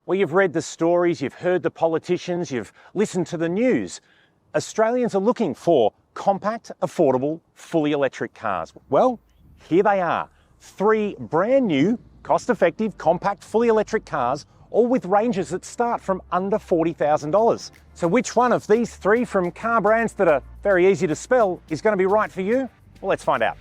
Well, you've read the stories, you've heard the politicians, you've listened to the news. Australians are looking for compact, affordable, fully electric cars. Well, here they are. 3 brand new, cost-effective, compact, fully electric cars, all with ranges that start from under $40,000. So which one of these 3 from car brands that are very easy to spell is going to be right for you? Well, let's find out.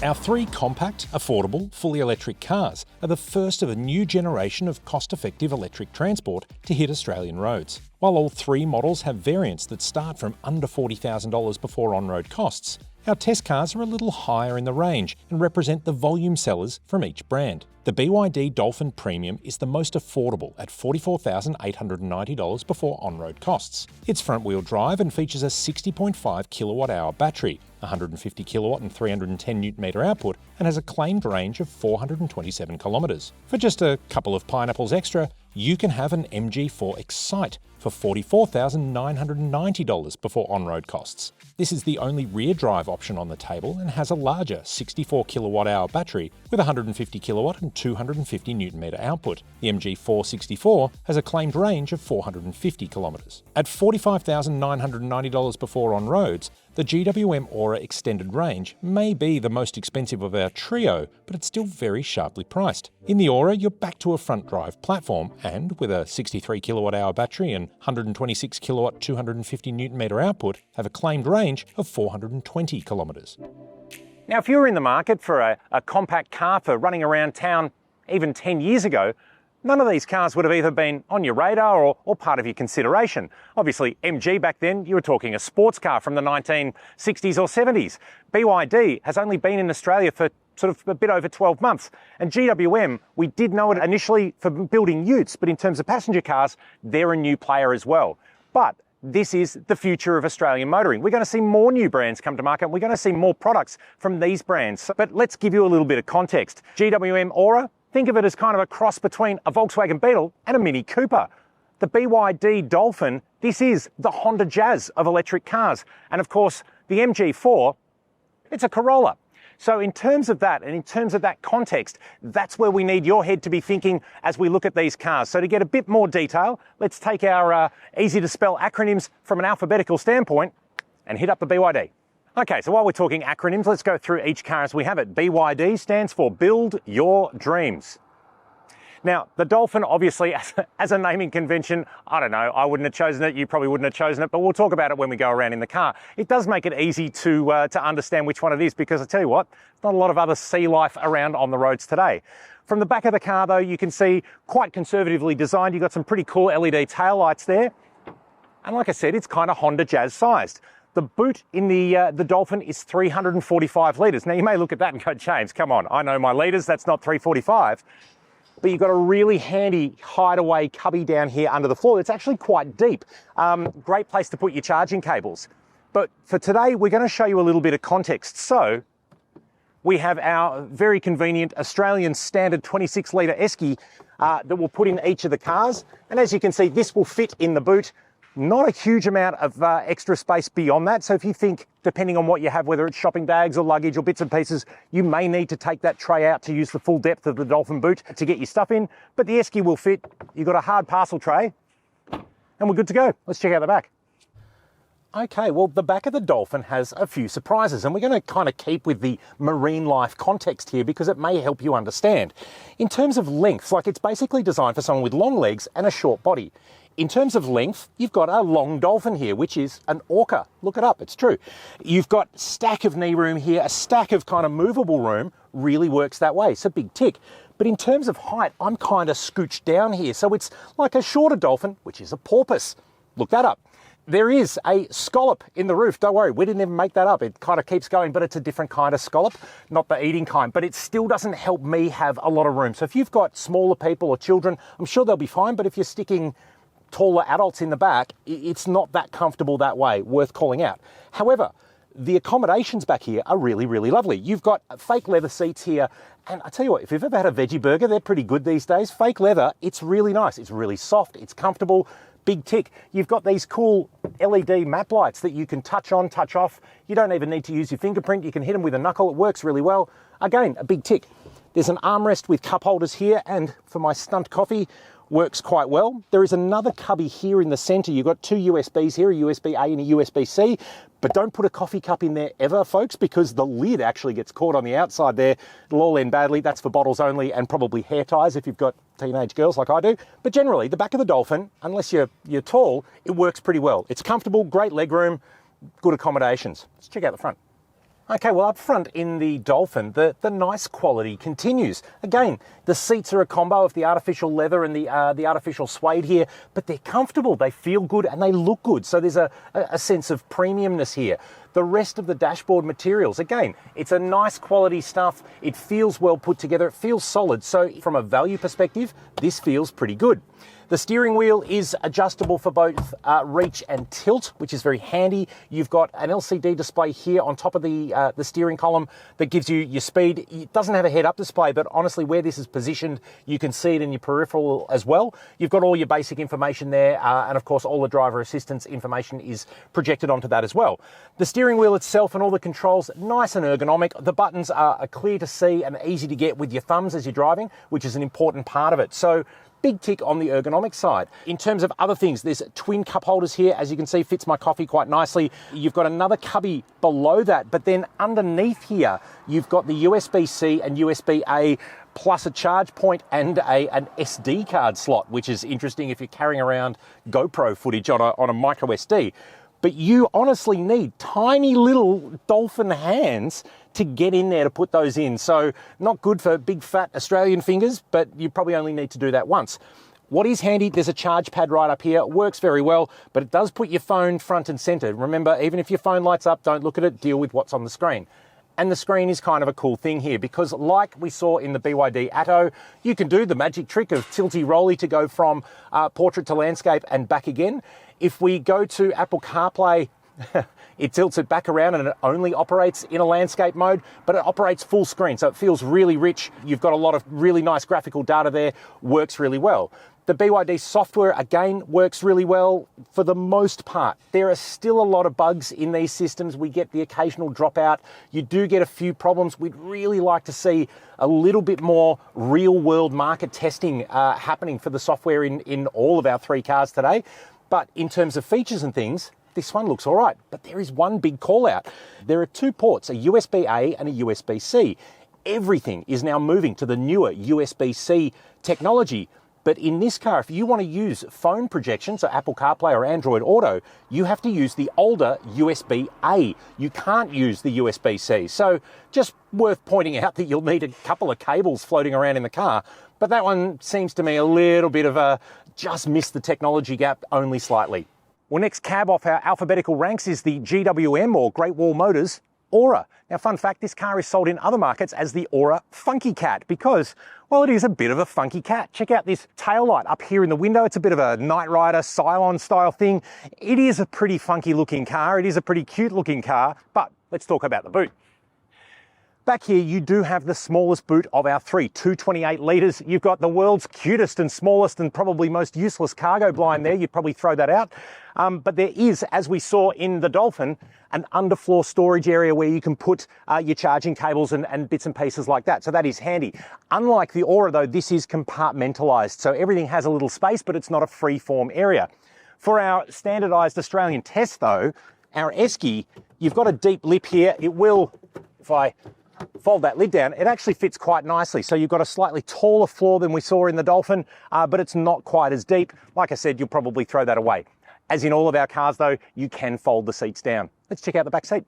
Our 3 compact, affordable, fully electric cars are the first of a new generation of cost-effective electric transport to hit Australian roads. While all 3 models have variants that start from under $40,000 before on-road costs, our test cars are a little higher in the range and represent the volume sellers from each brand. The BYD Dolphin Premium is the most affordable at $44,890 before on-road costs. It's front-wheel drive and features a 60.5 kilowatt-hour battery, 150 kilowatt and 310 Nm output, and has a claimed range of 427 kilometres. For just a couple of pineapples extra, you can have an MG4 Excite for $44,990 before on-road costs. This is the only rear drive option on the table and has a larger 64 kilowatt-hour battery with 150 kilowatt and 250 Nm output. The MG4 64 has a claimed range of 450 kilometres. At $45,990 before on roads, the GWM Ora extended range may be the most expensive of our trio, but it's still very sharply priced. In the Ora, you're back to a front drive platform and, with a 63 kilowatt-hour battery and 126 kilowatt 250 Nm output, have a claimed range of 420 kilometres. Now, if you were in the market for a compact car for running around town even 10 years ago, none of these cars would have either been on your radar or part of your consideration. Obviously, MG back then, you were talking a sports car from the 1960s or 70s. BYD has only been in Australia for sort of a bit over 12 months. And GWM, we did know it initially for building utes, but in terms of passenger cars, they're a new player as well. But this is the future of Australian motoring. We're going to see more new brands come to market. We're going to see more products from these brands. But let's give you a little bit of context. GWM Ora, think of it as kind of a cross between a Volkswagen Beetle and a Mini Cooper. The BYD Dolphin, this is the Honda Jazz of electric cars. And of course, the MG4, it's a Corolla. So in terms of that, and in terms of that context, that's where we need your head to be thinking as we look at these cars. So to get a bit more detail, let's take our easy to spell acronyms from an alphabetical standpoint and hit up the BYD. Okay, so while we're talking acronyms, let's go through each car as we have it. BYD stands for Build Your Dreams. Now, the Dolphin, obviously, as a naming convention, I don't know, I wouldn't have chosen it, you probably wouldn't have chosen it, but we'll talk about it when we go around in the car. It does make it easy to understand which one it is, because I tell you what, there's not a lot of other sea life around on the roads today. From the back of the car, though, you can see quite conservatively designed. You've got some pretty cool LED taillights there. And like I said, it's kind of Honda Jazz sized. The boot in the Dolphin is 345 litres. Now, you may look at that and go, James, come on, I know my litres, that's not 345. But you've got a really handy hideaway cubby down here under the floor. It's actually quite deep. Great place to put your charging cables. But for today, we're going to show you a little bit of context. So we have our very convenient Australian standard 26 litre esky that we'll put in each of the cars. And as you can see, this will fit in the boot. Not a huge amount of extra space beyond that. So if you think, depending on what you have, whether it's shopping bags or luggage or bits and pieces, you may need to take that tray out to use the full depth of the Dolphin boot to get your stuff in. But the esky will fit. You've got a hard parcel tray and we're good to go. Let's check out the back. Okay, well, the back of the Dolphin has a few surprises, and we're going to kind of keep with the marine life context here because it may help you understand. In terms of length, like, it's basically designed for someone with long legs and a short body. In terms of length, you've got a long Dolphin here, which is an Orca. Look it up, it's true. You've got a stack of knee room here, a stack of kind of movable room, really works that way. It's a big tick. But in terms of height, I'm kind of scooched down here. So it's like a shorter Dolphin, which is a porpoise. Look that up. There is a scallop in the roof. Don't worry, we didn't even make that up. It kind of keeps going, but it's a different kind of scallop, not the eating kind. But it still doesn't help me have a lot of room. So if you've got smaller people or children, I'm sure they'll be fine. But if you're sticking taller adults in the back, it's not that comfortable that way, worth calling out. However, the accommodations back here are really, really lovely. You've got fake leather seats here. And I tell you what, if you've ever had a veggie burger, they're pretty good these days. Fake leather, it's really nice. It's really soft, it's comfortable. Big tick. You've got these cool LED map lights that you can touch on, touch off. You don't even need to use your fingerprint. You can hit them with a knuckle. It works really well. Again, a big tick. There's an armrest with cup holders here, and for my stunt coffee, works quite well. There is another cubby here in the center. You've got two USBs here, a USB-A and a USB-C, but don't put a coffee cup in there ever, folks, because the lid actually gets caught on the outside there. It'll all end badly. That's for bottles only, and probably hair ties if you've got teenage girls like I do. But generally, the back of the Dolphin, unless you're tall, it works pretty well. It's comfortable, great legroom, good accommodations. Let's check out the front. Okay, well, up front in the Dolphin, the nice quality continues. Again, the seats are a combo of the artificial leather and the artificial suede here, but they're comfortable, they feel good, and they look good. So there's a sense of premiumness here. The rest of the dashboard materials, again, it's a nice quality stuff. It feels well put together. It feels solid. So from a value perspective, this feels pretty good. The steering wheel is adjustable for both reach and tilt, which is very handy. You've got an LCD display here on top of the steering column that gives you your speed. It doesn't have a head-up display, but honestly, where this is positioned, you can see it in your peripheral as well. You've got all your basic information there, and of course, all the driver assistance information is projected onto that as well. The steering wheel itself and all the controls, nice and ergonomic. The buttons are clear to see and easy to get with your thumbs as you're driving, which is an important part of it. So, big tick on the ergonomic side. In terms of other things, there's twin cup holders here, as you can see, fits my coffee quite nicely. You've got another cubby below that, but then underneath here, you've got the USB-C and USB-A plus a charge point and an SD card slot, which is interesting if you're carrying around GoPro footage on a micro SD. But you honestly need tiny little Dolphin hands to get in there to put those in. So not good for big fat Australian fingers, but you probably only need to do that once. What is handy, there's a charge pad right up here. It works very well, but it does put your phone front and center. Remember, even if your phone lights up, don't look at it, deal with what's on the screen. And the screen is kind of a cool thing here because like we saw in the BYD Atto, you can do the magic trick of tilty-rolly to go from portrait to landscape and back again. If we go to Apple CarPlay, it tilts it back around and it only operates in a landscape mode, but it operates full screen, so it feels really rich. You've got a lot of really nice graphical data there, works really well. The BYD software, again, works really well for the most part. There are still a lot of bugs in these systems. We get the occasional dropout. You do get a few problems. We'd really like to see a little bit more real-world market testing happening for the software in all of our three cars today. But in terms of features and things, this one looks all right. But there is one big call out. There are two ports, a USB-A and a USB-C. Everything is now moving to the newer USB-C technology. But in this car, if you want to use phone projection, so Apple CarPlay or Android Auto, you have to use the older USB-A. You can't use the USB-C. So just worth pointing out that you'll need a couple of cables floating around in the car. But that one seems to me a little bit of a just missed the technology gap only slightly. Well, next cab off our alphabetical ranks is the GWM or Great Wall Motors Ora. Now, fun fact, this car is sold in other markets as the Ora Funky Cat because, well, it is a bit of a funky cat. Check out this tail light up here in the window. It's a bit of a Knight Rider Cylon style thing. It is a pretty funky looking car. It is a pretty cute looking car, but let's talk about the boot. Back here, you do have the smallest boot of our three, 228 litres. You've got the world's cutest and smallest and probably most useless cargo blind there. You'd probably throw that out. But there is, as we saw in the Dolphin, an underfloor storage area where you can put your charging cables and bits and pieces like that. So that is handy. Unlike the Ora, though, this is compartmentalised. So everything has a little space, but it's not a free-form area. For our standardised Australian test, though, our Esky, you've got a deep lip here. It will, if I fold that lid down, it actually fits quite nicely. So you've got a slightly taller floor than we saw in the Dolphin, but it's not quite as deep. Like I said, you'll probably throw that away. As in all of our cars, though, you can fold the seats down. Let's check out the back seat.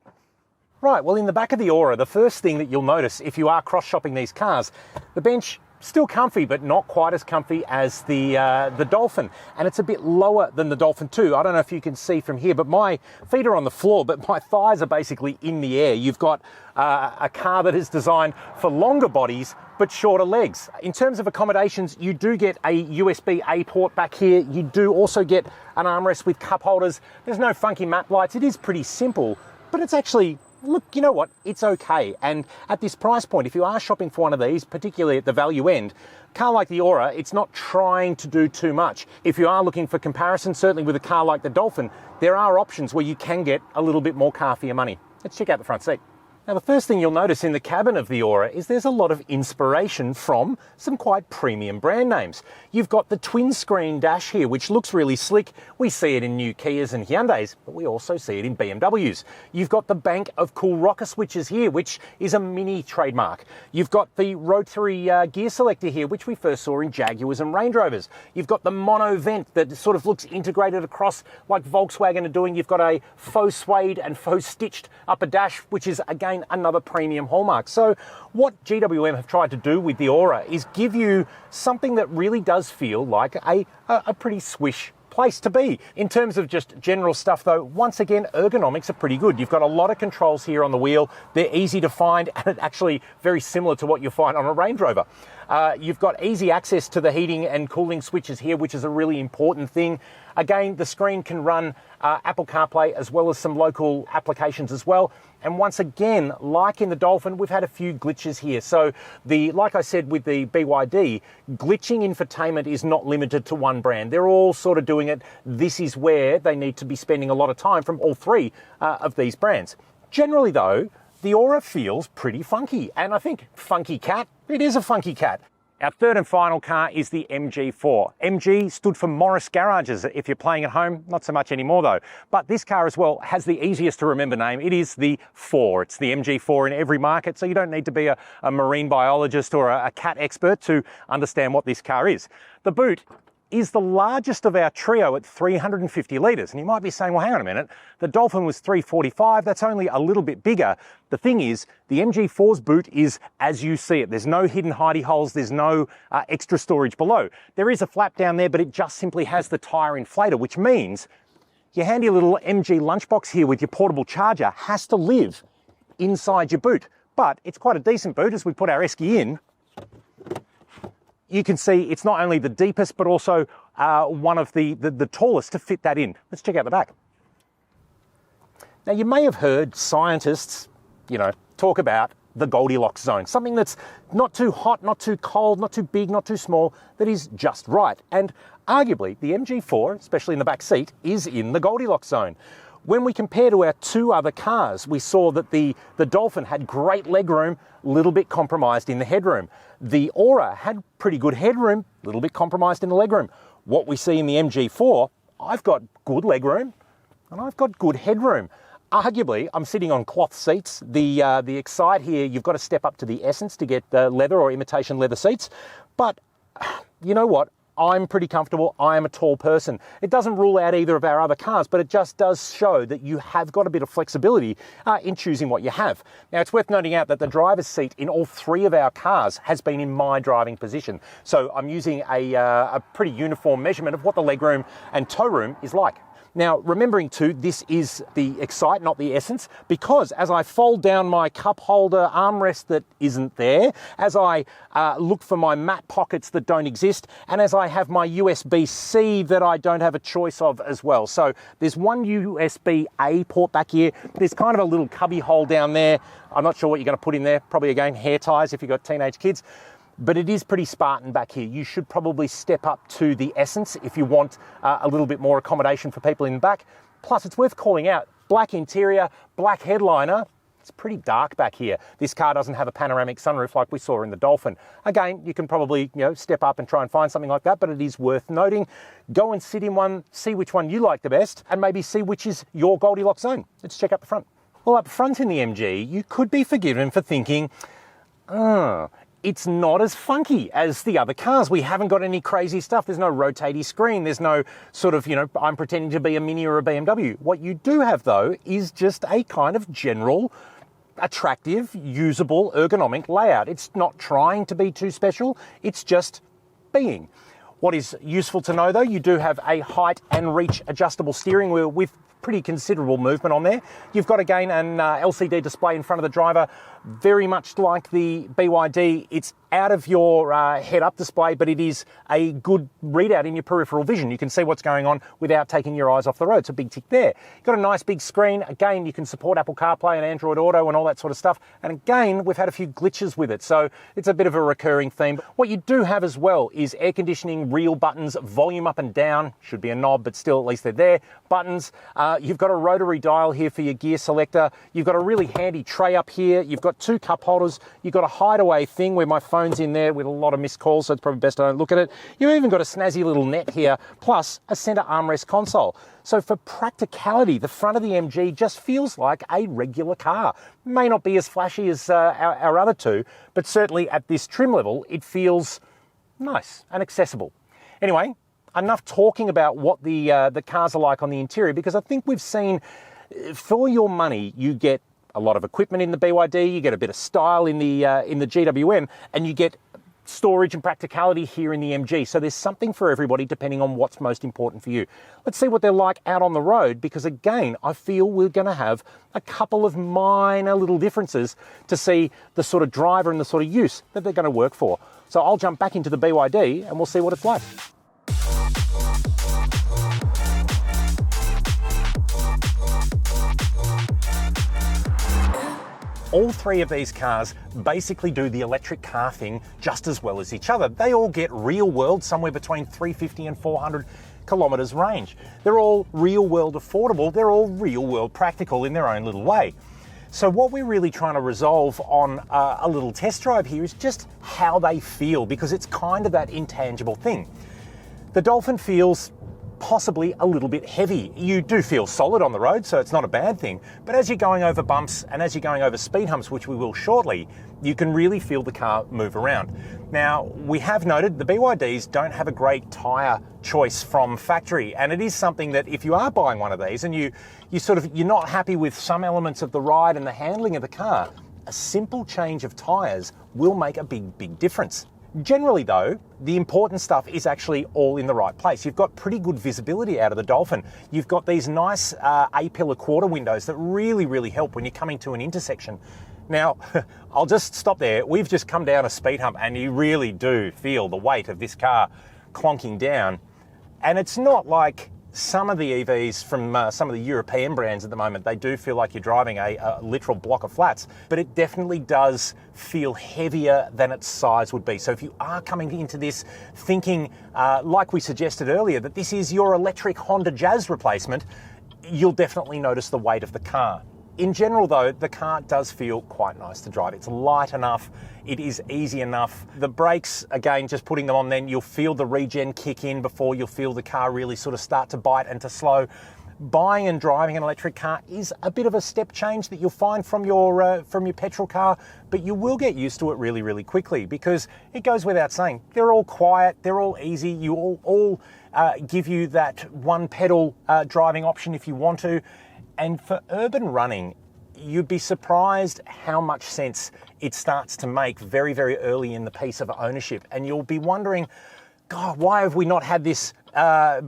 Right, well, in the back of the Ora, the first thing that you'll notice if you are cross-shopping these cars, the bench, still comfy, but not quite as comfy as the Dolphin. And it's a bit lower than the Dolphin too. I don't know if you can see from here, but my feet are on the floor, but my thighs are basically in the air. You've got a car that is designed for longer bodies, but shorter legs. In terms of accommodations, you do get a USB-A port back here. You do also get an armrest with cup holders. There's no funky map lights. It is pretty simple, but it's actually, look, you know what? It's okay. And at this price point, if you are shopping for one of these, particularly at the value end, a car like the Ora, it's not trying to do too much. If you are looking for comparison, certainly with a car like the Dolphin, there are options where you can get a little bit more car for your money. Let's check out the front seat. Now, the first thing you'll notice in the cabin of the Ora is there's a lot of inspiration from some quite premium brand names. You've got the twin screen dash here, which looks really slick. We see it in new Kias and Hyundais, but we also see it in BMWs. You've got the bank of cool rocker switches here, which is a Mini trademark. You've got the rotary gear selector here, which we first saw in Jaguars and Range Rovers. You've got the mono vent that sort of looks integrated across like Volkswagen are doing. You've got a faux suede and faux stitched upper dash, which is again another premium hallmark. So what GWM have tried to do with the Ora is give you something that really does feel like a pretty swish place to be. In terms of just general stuff though, once again, ergonomics are pretty good. You've got a lot of controls here on the wheel. They're easy to find and actually very similar to what you'll find on a Range Rover. You've got easy access to the heating and cooling switches here, which is a really important thing. Again, the screen can run Apple CarPlay as well as some local applications as well. And once again, like in the Dolphin, we've had a few glitches here. So like I said with the BYD, glitching infotainment is not limited to one brand. They're all sort of doing it. This is where they need to be spending a lot of time from all three of these brands. Generally though, the Ora feels pretty funky. And I think funky cat, it is a funky cat. Our third and final car is the MG4. MG stood for Morris Garages if you're playing at home, not so much anymore though. But this car as well has the easiest to remember name. It is the 4. It's the MG4 in every market, so you don't need to be a marine biologist or a cat expert to understand what this car is. The boot is the largest of our trio at 350 litres. And you might be saying, well, hang on a minute, the Dolphin was 345, that's only a little bit bigger. The thing is, the MG4's boot is as you see it. There's no hidden hidey holes, there's no extra storage below. There is a flap down there, but it just simply has the tyre inflator, which means your handy little MG lunchbox here with your portable charger has to live inside your boot. But it's quite a decent boot. As we put our esky in, you can see it's not only the deepest, but also one of the tallest to fit that in. Let's check out the back. Now, you may have heard scientists, talk about the Goldilocks zone, something that's not too hot, not too cold, not too big, not too small, that is just right. And arguably, the MG4, especially in the back seat, is in the Goldilocks zone. When we compare to our two other cars, we saw that the Dolphin had great legroom, a little bit compromised in the headroom. The Ora had pretty good headroom, a little bit compromised in the legroom. What we see in the MG4, I've got good legroom and I've got good headroom. Arguably, I'm sitting on cloth seats. The Excite here, you've got to step up to the Essence to get the leather or imitation leather seats. But you know what? I'm pretty comfortable. I am a tall person. It doesn't rule out either of our other cars, but it just does show that you have got a bit of flexibility in choosing what you have. Now, it's worth noting out that the driver's seat in all three of our cars has been in my driving position. So I'm using a pretty uniform measurement of what the legroom and tow room is like. Now, remembering too, this is the Excite, not the Essence, because as I fold down my cup holder armrest that isn't there, as I look for my mat pockets that don't exist, and as I have my USB-C that I don't have a choice of as well. So there's one USB-A port back here. There's kind of a little cubby hole down there. I'm not sure what you're going to put in there. Probably, again, hair ties if you've got teenage kids. But it is pretty Spartan back here. You should probably step up to the Essence if you want a little bit more accommodation for people in the back. Plus, it's worth calling out, black interior, black headliner. It's pretty dark back here. This car doesn't have a panoramic sunroof like we saw in the Dolphin. Again, you can probably step up and try and find something like that, but it is worth noting. Go and sit in one, see which one you like the best, and maybe see which is your Goldilocks zone. Let's check out the front. Well, up front in the MG, you could be forgiven for thinking, it's not as funky as the other cars. We haven't got any crazy stuff. There's no rotating screen. There's no sort of, I'm pretending to be a Mini or a BMW. What you do have, though, is just a kind of general, attractive, usable, ergonomic layout. It's not trying to be too special. It's just being. What is useful to know, though, you do have a height and reach adjustable steering wheel with pretty considerable movement on there. You've got, again, an LCD display in front of the driver. Very much like the BYD, it's out of your head-up display, but it is a good readout in your peripheral vision. You can see what's going on without taking your eyes off the road. It's a big tick there. You've got a nice big screen. Again, you can support Apple CarPlay and Android Auto and all that sort of stuff. And again, we've had a few glitches with it, so it's a bit of a recurring theme. What you do have as well is air conditioning, real buttons, volume up and down. Should be a knob, but still at least they're there. Buttons. You've got a rotary dial here for your gear selector. You've got a really handy tray up here. You've got 2 cup holders. You've got a hideaway thing where my phone's in there with a lot of missed calls, so it's probably best I don't look at it. You've even got a snazzy little net here, plus a centre armrest console. So for practicality, the front of the MG just feels like a regular car. May not be as flashy as our other two, but certainly at this trim level, it feels nice and accessible. Anyway, enough talking about what the cars are like on the interior, because I think we've seen, for your money, you get a lot of equipment in the BYD, you get a bit of style in the GWM, and you get storage and practicality here in the MG. So there's something for everybody depending on what's most important for you. Let's see what they're like out on the road, because again, I feel we're going to have a couple of minor little differences to see the sort of driver and the sort of use that they're going to work for. So I'll jump back into the BYD and we'll see what it's like. All 3 of these cars basically do the electric car thing just as well as each other. They all get real world, somewhere between 350 and 400 kilometres range. They're all real world affordable. They're all real world practical in their own little way. So what we're really trying to resolve on a little test drive here is just how they feel, because it's kind of that intangible thing. The Dolphin feels possibly a little bit heavy. You do feel solid on the road, so it's not a bad thing. But as you're going over bumps and as you're going over speed humps, which we will shortly, you can really feel the car move around. Now, we have noted the BYDs don't have a great tyre choice from factory, and it is something that if you are buying one of these and you're not happy with some elements of the ride and the handling of the car, a simple change of tyres will make a big difference. Generally though, the important stuff is actually all in the right place. You've got pretty good visibility out of the Dolphin. You've got these nice A-pillar quarter windows that really help when you're coming to an intersection. Now, I'll just stop there. We've just come down a speed hump and you really do feel the weight of this car clonking down. And it's not like some of the EVs from some of the European brands at the moment. They do feel like you're driving a literal block of flats, but it definitely does feel heavier than its size would be. So if you are coming into this thinking, like we suggested earlier, that this is your electric Honda Jazz replacement, you'll definitely notice the weight of the car. In general though, the car does feel quite nice to drive. It's light enough, it is easy enough. The brakes, again, just putting them on, then you'll feel the regen kick in before you'll feel the car really sort of start to bite and to slow. Buying and driving an electric car is a bit of a step change that you'll find from your petrol car, but you will get used to it really quickly, because it goes without saying, they're all quiet, they're all easy, you all give you that one pedal driving option if you want to. And for urban running, you'd be surprised how much sense it starts to make very early in the piece of ownership. And you'll be wondering, God, why have we not had this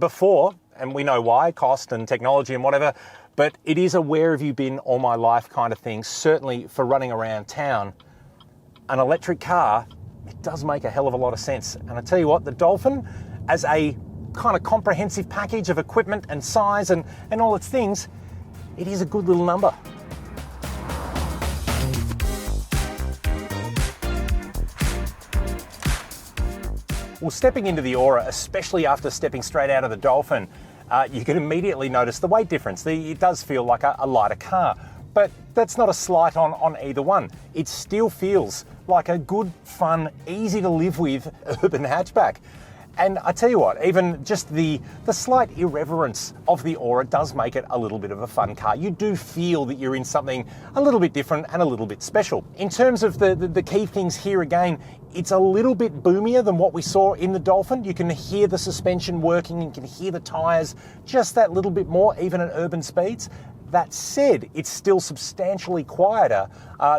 before? And we know why, cost and technology and whatever. But it is a where have you been all my life kind of thing, certainly for running around town. An electric car, it does make a hell of a lot of sense. And I tell you what, the Dolphin, as a kind of comprehensive package of equipment and size and all its things, it is a good little number. Well, stepping into the Ora, especially after stepping straight out of the Dolphin, you can immediately notice the weight difference. It does feel like a lighter car, but that's not a slight on either one. It still feels like a good, fun, easy to live with urban hatchback. And I tell you what, even just the slight irreverence of the Ora does make it a little bit of a fun car. You do feel that you're in something a little bit different and a little bit special. In terms of the key things here again, it's a little bit boomier than what we saw in the Dolphin. You can hear the suspension working, you can hear the tyres just that little bit more, even at urban speeds. That said, it's still substantially quieter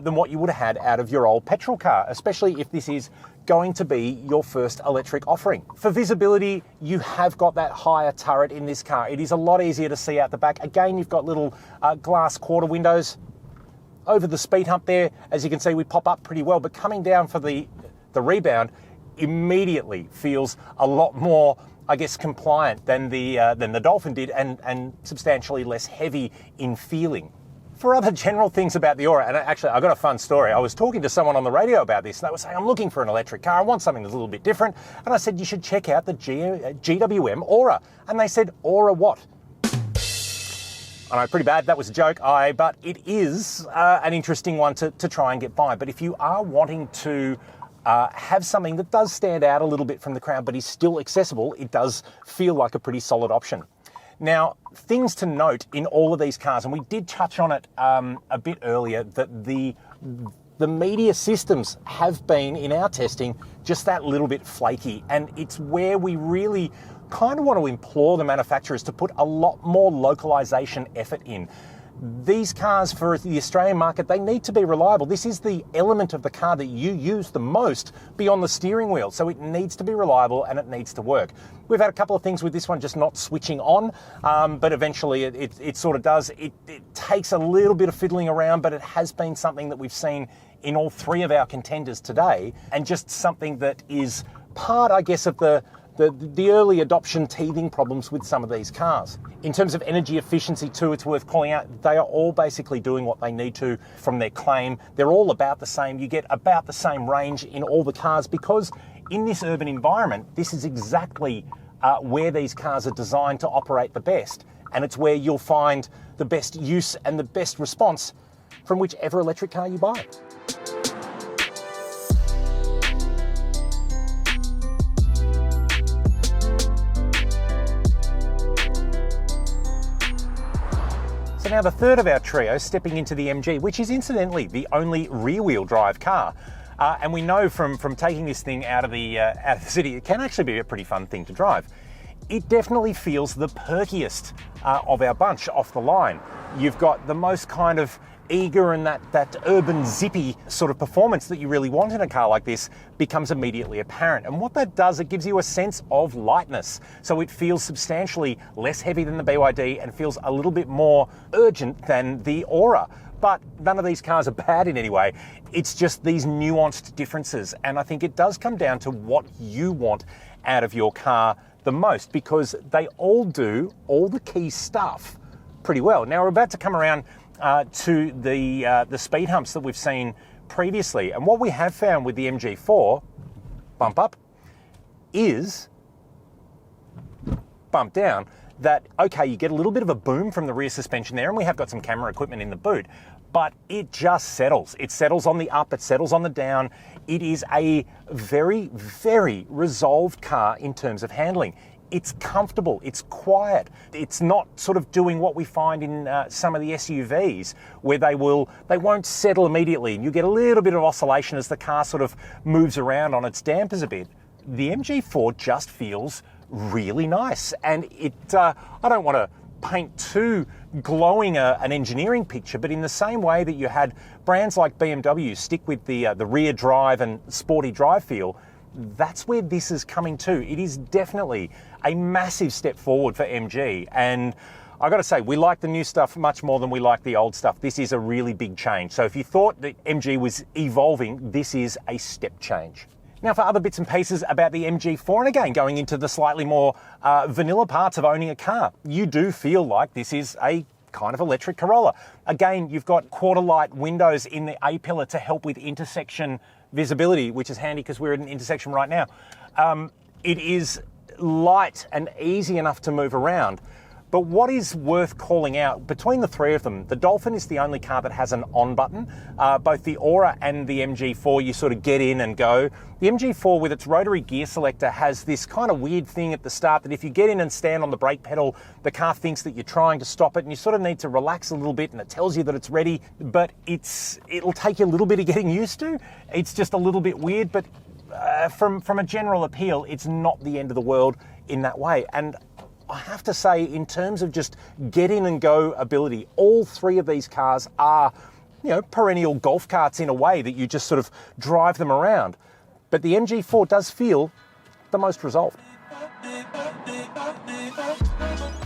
than what you would have had out of your old petrol car, especially if this is going to be your first electric offering. For visibility, you have got that higher turret in this car. It is a lot easier to see out the back. Again, you've got little glass quarter windows. over the speed hump there, as you can see, we pop up pretty well, but coming down for the rebound immediately feels a lot more, I guess, compliant than the Dolphin did, and substantially less heavy in feeling. For other general things about the Ora, and actually I've got a fun story. I was talking to someone on the radio about this, and they were saying, I'm looking for an electric car, I want something that's a little bit different. And I said, you should check out the GWM Ora. And they said, Ora what? I know, pretty bad, that was a joke, but it is an interesting one to try and get by. But if you are wanting to have something that does stand out a little bit from the crowd but is still accessible, it does feel like a pretty solid option. Now, things to note in all of these cars, and we did touch on it a bit earlier, that the media systems have been, in our testing, just that little bit flaky, and it's where we really kind of want to implore the manufacturers to put a lot more localization effort in. These cars, for the Australian market, they need to be reliable. This is the element of the car that you use the most beyond the steering wheel, so it needs to be reliable and it needs to work. We've had a couple of things with this one just not switching on, but eventually it sort of does. It takes a little bit of fiddling around, but it has been something that we've seen in all three of our contenders today, and just something that is part, I guess, of the early adoption teething problems with some of these cars. In terms of energy efficiency too, it's worth calling out, they are all basically doing what they need to from their claim. They're all about the same. You get about the same range in all the cars, because in this urban environment, this is exactly where these cars are designed to operate the best. And it's where you'll find the best use and the best response from whichever electric car you buy. So now the third of our trio, stepping into the MG, which is incidentally the only rear-wheel drive car. And we know from taking this thing out of the city, it can actually be a pretty fun thing to drive. It definitely feels the perkiest of our bunch off the line. You've got the most kind of eager, and that urban zippy sort of performance that you really want in a car like this becomes immediately apparent. And what that does, it gives you a sense of lightness. So it feels substantially less heavy than the BYD and feels a little bit more urgent than the Ora. But none of these cars are bad in any way. It's just these nuanced differences. And I think it does come down to what you want out of your car the most, because they all do all the key stuff pretty well. Now we're about to come around to the speed humps that we've seen previously. And what we have found with the MG4, bump up, is bump down, that, okay, you get a little bit of a boom from the rear suspension there, and we have got some camera equipment in the boot, but it just settles. It settles on the up, it settles on the down. It is a very, very resolved car in terms of handling. It's comfortable, it's quiet. It's not sort of doing what we find in some of the SUVs, where they won't settle immediately, and you get a little bit of oscillation as the car sort of moves around on its dampers a bit. The MG4 just feels really nice, and I don't want to paint too glowing an engineering picture, but in the same way that you had brands like BMW stick with the rear drive and sporty drive feel, that's where this is coming to. It is definitely a massive step forward for MG, and I got to say, we like the new stuff much more than we like the old stuff. This is a really big change. So if you thought that MG was evolving, this is a step change. Now for other bits and pieces about the MG4, and again, going into the slightly more vanilla parts of owning a car, you do feel like this is a kind of electric Corolla. Again, you've got quarter light windows in the A-pillar to help with intersection visibility, which is handy because we're at an intersection right now. It is light and easy enough to move around. But what is worth calling out, between the three of them, the Dolphin is the only car that has an on button. Both the Ora and the MG4, you sort of get in and go. The MG4, with its rotary gear selector, has this kind of weird thing at the start that if you get in and stand on the brake pedal, the car thinks that you're trying to stop it, and you sort of need to relax a little bit, and it tells you that it's ready, but it'll take you a little bit of getting used to. It's just a little bit weird, but from a general appeal, it's not the end of the world in that way. And I have to say, in terms of just get in and go ability, all three of these cars are, perennial golf carts in a way, that you just sort of drive them around. But the MG4 does feel the most resolved.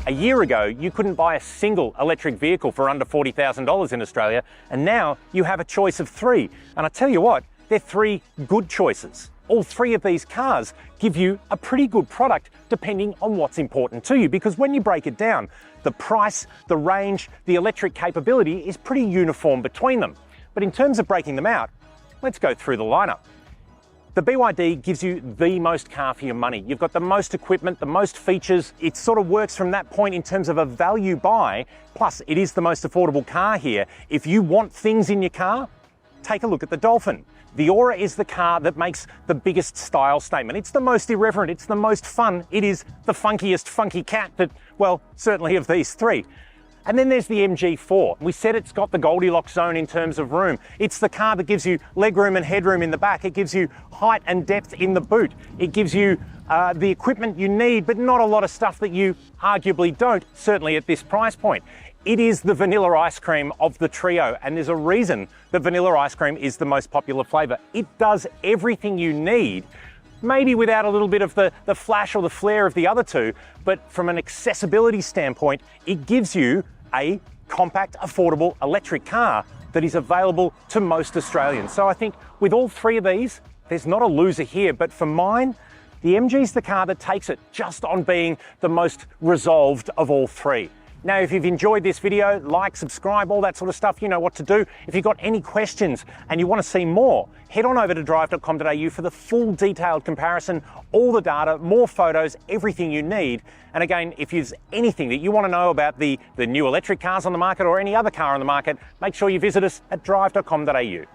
A A year ago, you couldn't buy a single electric vehicle for under $40,000 in Australia, and now you have a choice of three. And I tell you what, they're three good choices. All three of these cars give you a pretty good product depending on what's important to you, because when you break it down, the price, the range, the electric capability is pretty uniform between them. But in terms of breaking them out, let's go through the lineup. The BYD gives you the most car for your money. You've got the most equipment, the most features. It sort of works from that point in terms of a value buy. Plus, it is the most affordable car here. If you want things in your car, take a look at the Dolphin. The Ora is the car that makes the biggest style statement. It's the most irreverent, it's the most fun. It is the funkiest funky cat that, well, certainly of these three. And then there's the MG4. We said it's got the Goldilocks zone in terms of room. It's the car that gives you legroom and headroom in the back. It gives you height and depth in the boot. It gives you the equipment you need, but not a lot of stuff that you arguably don't, certainly at this price point. It is the vanilla ice cream of the trio, and there's a reason that vanilla ice cream is the most popular flavour. It does everything you need, maybe without a little bit of the flash or the flair of the other two, but from an accessibility standpoint, it gives you a compact, affordable electric car that is available to most Australians. So I think with all three of these, there's not a loser here, but for mine, the MG's the car that takes it just on being the most resolved of all three. Now, if you've enjoyed this video, like, subscribe, all that sort of stuff, you know what to do. If you've got any questions and you want to see more, head on over to Drive.com.au for the full detailed comparison, all the data, more photos, everything you need. And again, if there's anything that you want to know about the new electric cars on the market or any other car on the market, make sure you visit us at Drive.com.au.